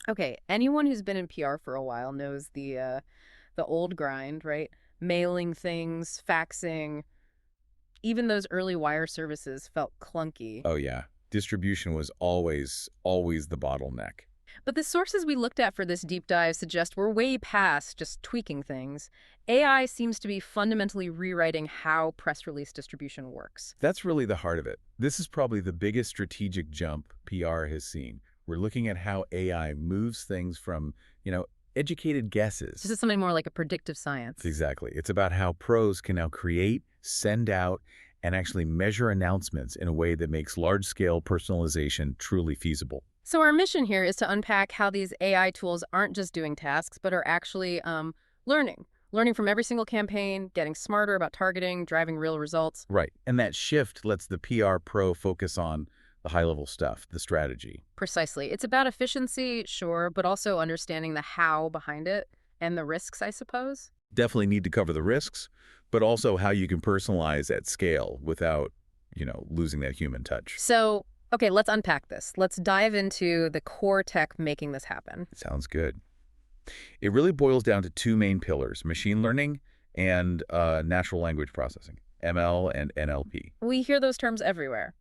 Okay, anyone who's been in PR for a while knows the old grind, right? Mailing things, faxing, even those early wire services felt clunky. Oh yeah, distribution was always the bottleneck. But the sources we looked at for this deep dive suggest we're way past just tweaking things. AI seems to be fundamentally rewriting how press release distribution works. That's really the heart of it. This is probably the biggest strategic jump PR has seen. We're looking at how AI moves things from, educated guesses. This is something more like a predictive science. Exactly. It's about how pros can now create, send out, and actually measure announcements in a way that makes large-scale personalization truly feasible. So our mission here is to unpack how these AI tools aren't just doing tasks, but are actually learning. Learning from every single campaign, getting smarter about targeting, driving real results. Right. And that shift lets the PR pro focus on the high-level stuff, the strategy. Precisely. It's about efficiency, sure, but also understanding the how behind it and the risks, I suppose. Definitely need to cover the risks, but also how you can personalize at scale without, losing that human touch. So, okay, let's unpack this. Let's dive into the core tech making this happen. Sounds good. It really boils down to two main pillars, machine learning and natural language processing, ML and NLP. We hear those terms everywhere.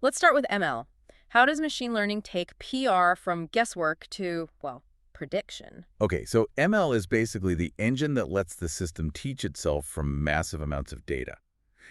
Let's start with ML. How does machine learning take PR from guesswork to, well, prediction? Okay, so ML is basically the engine that lets the system teach itself from massive amounts of data.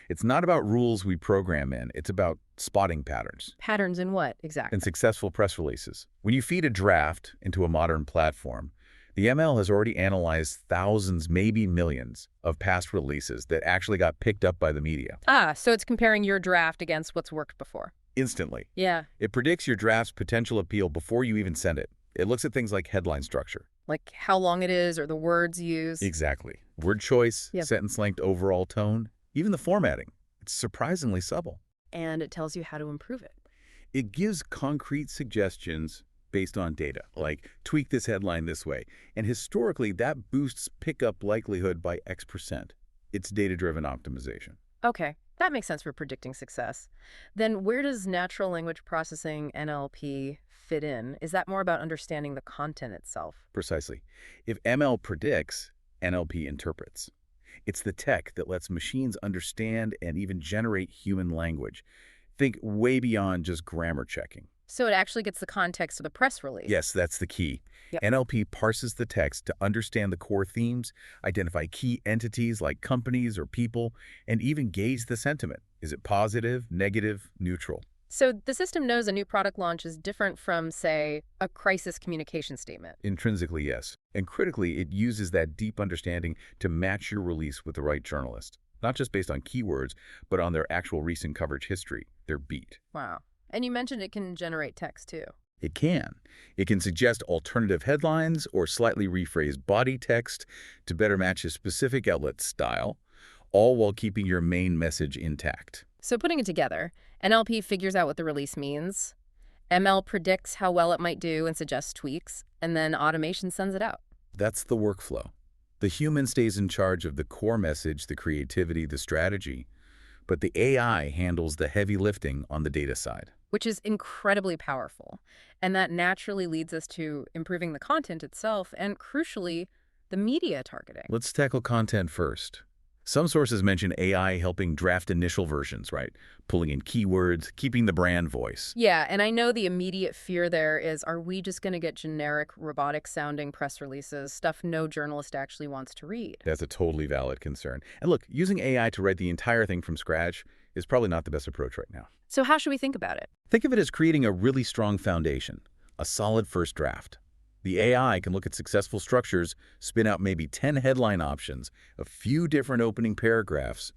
It's not about rules we program in, it's about spotting patterns. Patterns in what, exactly? In successful press releases. When you feed a draft into a modern platform, the ML has already analyzed thousands, maybe millions, of past releases that actually got picked up by the media. Ah, so it's comparing your draft against what's worked before. Instantly. Yeah. It predicts your draft's potential appeal before you even send it. It looks at things like headline structure. Like how long it is or the words used. Exactly. Word choice, Yep. sentence length, overall tone, even the formatting. It's surprisingly subtle. And it tells you how to improve it. It gives concrete suggestions based on data, like tweak this headline this way. And historically, that boosts pickup likelihood by X%. It's data-driven optimization. Okay, that makes sense for predicting success. Then where does natural language processing, NLP, fit in? Is that more about understanding the content itself? Precisely. If ML predicts, NLP interprets. It's the tech that lets machines understand and even generate human language. Think way beyond just grammar checking. So it actually gets the context of the press release. Yes, that's the key. Yep. NLP parses the text to understand the core themes, identify key entities like companies or people, and even gauge the sentiment. Is it positive, negative, neutral? So the system knows a new product launch is different from, say, a crisis communication statement. Intrinsically, yes. And critically, it uses that deep understanding to match your release with the right journalist. Not just based on keywords, but on their actual recent coverage history, their beat. Wow. And you mentioned it can generate text, too. It can. It can suggest alternative headlines or slightly rephrase body text to better match a specific outlet's style, all while keeping your main message intact. So putting it together, NLP figures out what the release means, ML predicts how well it might do and suggests tweaks, and then automation sends it out. That's the workflow. The human stays in charge of the core message, the creativity, the strategy, but the AI handles the heavy lifting on the data side. Which is incredibly powerful. And that naturally leads us to improving the content itself and, crucially, the media targeting. Let's tackle content first. Some sources mention AI helping draft initial versions, right? Pulling in keywords, keeping the brand voice. Yeah, and I know the immediate fear there is, are we just going to get generic, robotic-sounding press releases, stuff no journalist actually wants to read? That's a totally valid concern. And look, using AI to write the entire thing from scratch is probably not the best approach right now. So how should we think about it? Think of it as creating a really strong foundation, a solid first draft. The AI can look at successful structures, spin out maybe 10 headline options, a few different opening paragraphs,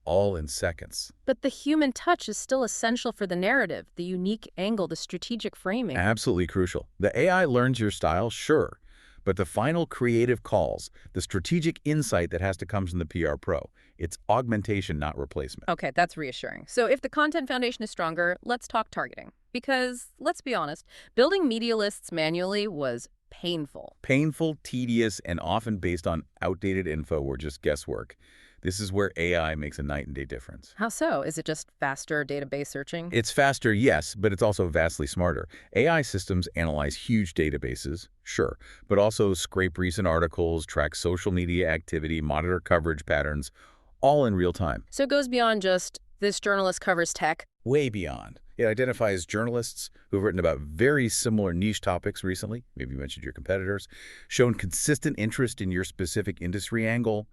all in seconds. But the human touch is still essential for the narrative, the unique angle, the strategic framing. Absolutely crucial. The AI learns your style, sure, but the final creative calls, the strategic insight that has to come from the PR pro, it's augmentation, not replacement. Okay, that's reassuring. So if the content foundation is stronger, let's talk targeting. Because, let's be honest, building media lists manually was painful. Painful, tedious, and often based on outdated info or just guesswork. This is where AI makes a night and day difference. How so? Is it just faster database searching? It's faster, yes, but it's also vastly smarter. AI systems analyze huge databases, sure, but also scrape recent articles, track social media activity, monitor coverage patterns, all in real time. So it goes beyond just, this journalist covers tech. Way beyond. It identifies journalists who've written about very similar niche topics recently, maybe you mentioned your competitors, shown consistent interest in your specific industry angle,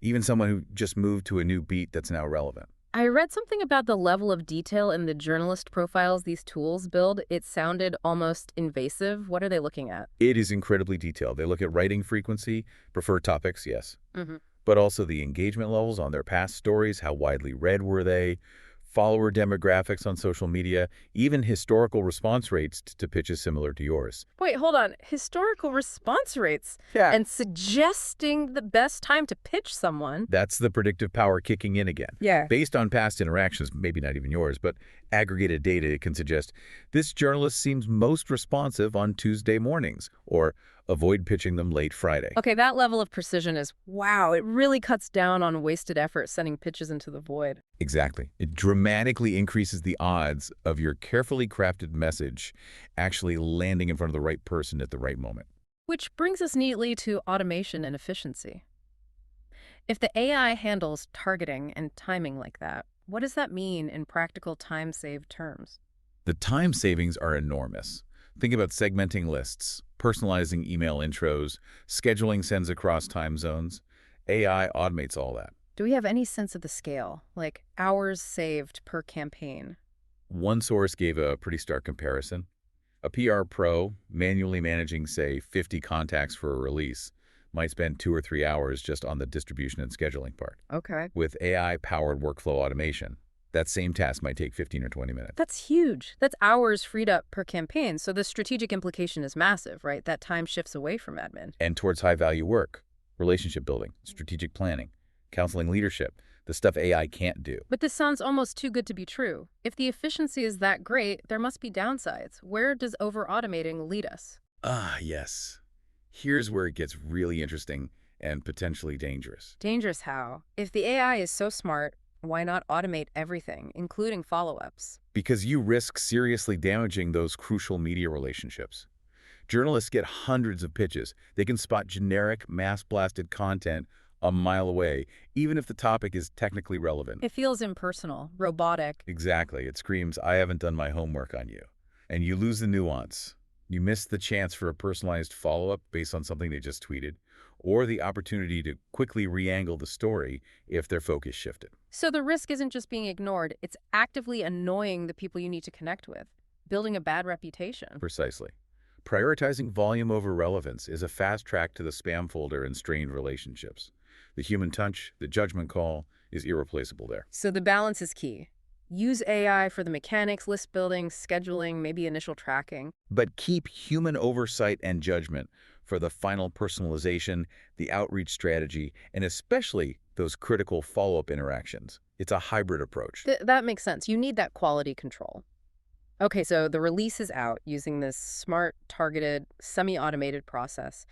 even someone who just moved to a new beat that's now relevant. I read something about the level of detail in the journalist profiles these tools build. It sounded almost invasive. What are they looking at? It is incredibly detailed. They look at writing frequency, preferred topics, yes, Mm-hmm. but also the engagement levels on their past stories, how widely read were they, follower demographics on social media, even historical response rates to pitches similar to yours. Wait, hold on. Historical response rates Yeah. and suggesting the best time to pitch someone. That's the predictive power kicking in again. Yeah. Based on past interactions, maybe not even yours, but aggregated data, it can suggest this journalist seems most responsive on Tuesday mornings, or avoid pitching them late Friday. Okay, that level of precision is, wow, it really cuts down on wasted effort sending pitches into the void. Exactly. It dramatically increases the odds of your carefully crafted message actually landing in front of the right person at the right moment. Which brings us neatly to automation and efficiency. If the AI handles targeting and timing like that, what does that mean in practical time-saved terms? The time savings are enormous. Think about segmenting lists, personalizing email intros, scheduling sends across time zones. AI automates all that. Do we have any sense of the scale, like hours saved per campaign? One source gave a pretty stark comparison. A PR pro manually managing, say, 50 contacts for a release might spend 2 or 3 hours just on the distribution and scheduling part. Okay. With AI-powered workflow automation, that same task might take 15 or 20 minutes. That's huge. That's hours freed up per campaign. So the strategic implication is massive, right? That time shifts away from admin. And towards high-value work, relationship building, strategic planning, counseling leadership, the stuff AI can't do. But this sounds almost too good to be true. If the efficiency is that great, there must be downsides. Where does over-automating lead us? Ah, yes. Here's where it gets really interesting and potentially dangerous. Dangerous how? If the AI is so smart, why not automate everything, including follow-ups? Because you risk seriously damaging those crucial media relationships. Journalists get hundreds of pitches. They can spot generic, mass-blasted content a mile away, even if the topic is technically relevant. It feels impersonal, robotic. Exactly. It screams, I haven't done my homework on you. And you lose the nuance. You miss the chance for a personalized follow-up based on something they just tweeted, or the opportunity to quickly re-angle the story if their focus shifted. So the risk isn't just being ignored, it's actively annoying the people you need to connect with, building a bad reputation. Precisely. Prioritizing volume over relevance is a fast track to the spam folder and strained relationships. The human touch, the judgment call, is irreplaceable there. So the balance is key. Use AI for the mechanics, list building, scheduling, maybe initial tracking. But keep human oversight and judgment for the final personalization, the outreach strategy, and especially those critical follow-up interactions. It's a hybrid approach. That makes sense. You need that quality control. Okay, so the release is out using this smart, targeted, semi-automated process.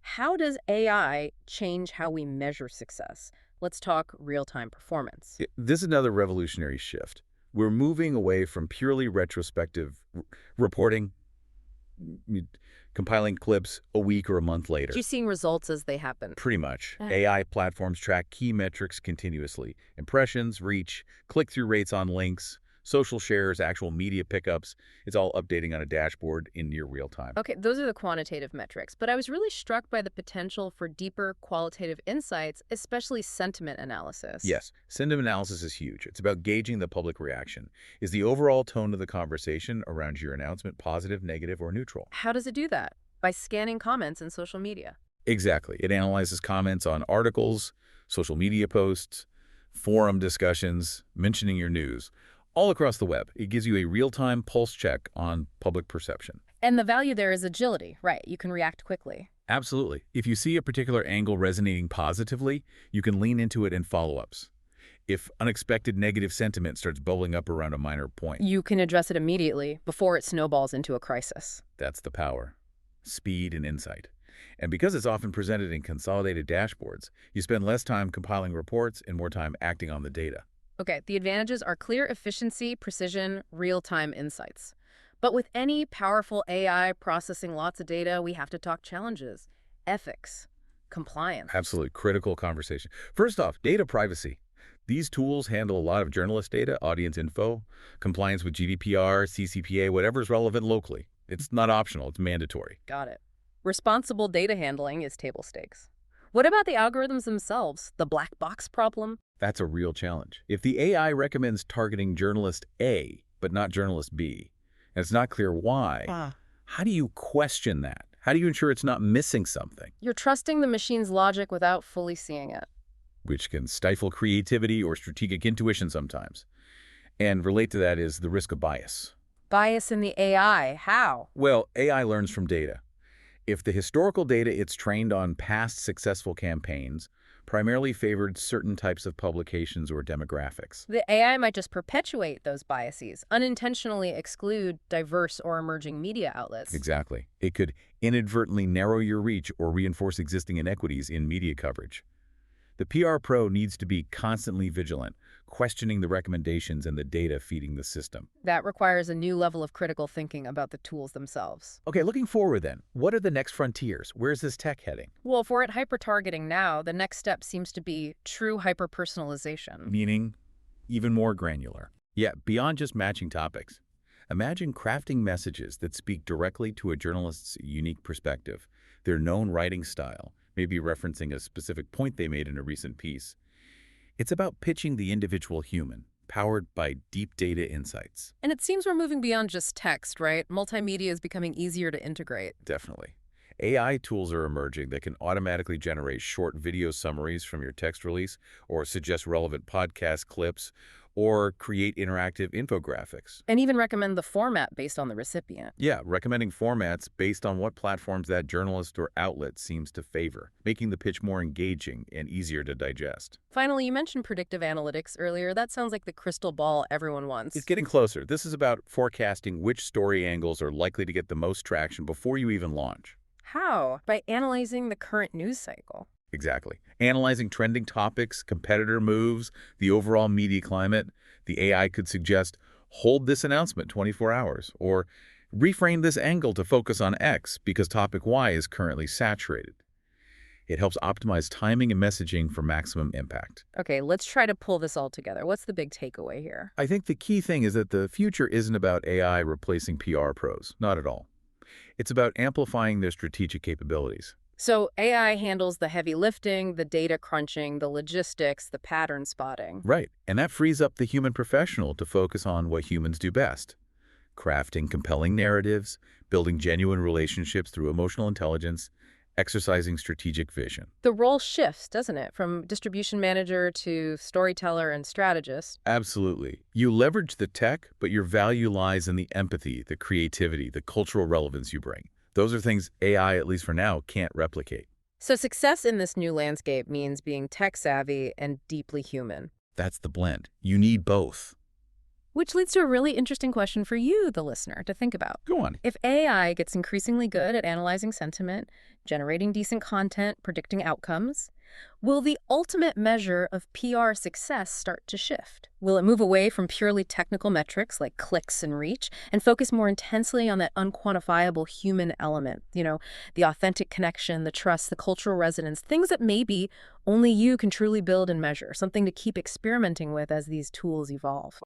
How does AI change how we measure success? Let's talk real-time performance. This is another revolutionary shift. We're moving away from purely retrospective reporting, compiling clips a week or a month later. You're seeing results as they happen. Pretty much. AI platforms track key metrics continuously. Impressions, reach, click-through rates on links, social shares, actual media pickups. It's all updating on a dashboard in near real time. Okay, those are the quantitative metrics, but I was really struck by the potential for deeper qualitative insights, especially sentiment analysis. Yes, sentiment analysis is huge. It's about gauging the public reaction. Is the overall tone of the conversation around your announcement positive, negative, or neutral? How does it do that? By scanning comments in social media. Exactly. It analyzes comments on articles, social media posts, forum discussions, mentioning your news. All across the web, it gives you a real-time pulse check on public perception. And the value there is agility, right? You can react quickly. Absolutely. If you see a particular angle resonating positively, you can lean into it in follow-ups. If unexpected negative sentiment starts bubbling up around a minor point, You can address it immediately before it snowballs into a crisis. that's the power. Speed and insight. And because it's often presented in consolidated dashboards, you spend less time compiling reports and more time acting on the data. Okay, the advantages are clear efficiency, precision, real-time insights. But with any powerful AI processing lots of data, we have to talk challenges, ethics, compliance. Absolutely critical conversation. First off, data privacy. These tools handle a lot of journalist data, audience info, compliance with GDPR, CCPA, whatever's relevant locally. It's not optional, it's mandatory. Got it. Responsible data handling is table stakes. What about the algorithms themselves? The black box problem? That's a real challenge. If the AI recommends targeting journalist A, but not journalist B, and it's not clear why, how do you question that? How do you ensure it's not missing something? You're trusting the machine's logic without fully seeing it. Which can stifle creativity or strategic intuition sometimes. And relate to that is the risk of bias. Bias in the AI, how? Well, AI learns from data. If the historical data it's trained on past successful campaigns primarily favored certain types of publications or demographics. The AI might just perpetuate those biases, unintentionally exclude diverse or emerging media outlets. Exactly. It could inadvertently narrow your reach or reinforce existing inequities in media coverage. The PR pro needs to be constantly vigilant, questioning the recommendations and the data feeding the system. That requires a new level of critical thinking about the tools themselves. Okay, looking forward then, what are the next frontiers? Where's this tech heading? Well, if we're at hyper-targeting now, the next step seems to be true hyper-personalization. Meaning even more granular. Yeah, beyond just matching topics. Imagine crafting messages that speak directly to a journalist's unique perspective, their known writing style, maybe referencing a specific point they made in a recent piece. It's about pitching the individual human, powered by deep data insights. And it seems we're moving beyond just text, right? Multimedia is becoming easier to integrate. Definitely. AI tools are emerging that can automatically generate short video summaries from your text release, or suggest relevant podcast clips, or create interactive infographics. And even recommend the format based on the recipient. Yeah, recommending formats based on what platforms that journalist or outlet seems to favor, making the pitch more engaging and easier to digest. Finally, you mentioned predictive analytics earlier. That sounds like the crystal ball everyone wants. It's getting closer. This is about forecasting which story angles are likely to get the most traction before you even launch. How? By analyzing the current news cycle. Exactly. Analyzing trending topics, competitor moves, the overall media climate, the AI could suggest, hold this announcement 24 hours, or reframe this angle to focus on X because topic Y is currently saturated. It helps optimize timing and messaging for maximum impact. Okay, let's try to pull this all together. What's the big takeaway here? I think the key thing is that the future isn't about AI replacing PR pros. Not at all. It's about amplifying their strategic capabilities. So AI handles the heavy lifting, the data crunching, the logistics, the pattern spotting. Right, and that frees up the human professional to focus on what humans do best. Crafting compelling narratives, building genuine relationships through emotional intelligence, exercising strategic vision. The role shifts, doesn't it? From distribution manager to storyteller and strategist. Absolutely. You leverage the tech, but your value lies in the empathy, the creativity, the cultural relevance you bring. Those are things AI, at least for now, can't replicate. So success in this new landscape means being tech-savvy and deeply human. That's the blend. You need both. Which leads to a really interesting question for you, the listener, to think about. Go on. If AI gets increasingly good at analyzing sentiment, generating decent content, predicting outcomes, will the ultimate measure of PR success start to shift? Will it move away from purely technical metrics like clicks and reach and focus more intensely on that unquantifiable human element? You know, the authentic connection, the trust, the cultural resonance, things that maybe only you can truly build and measure, something to keep experimenting with as these tools evolve.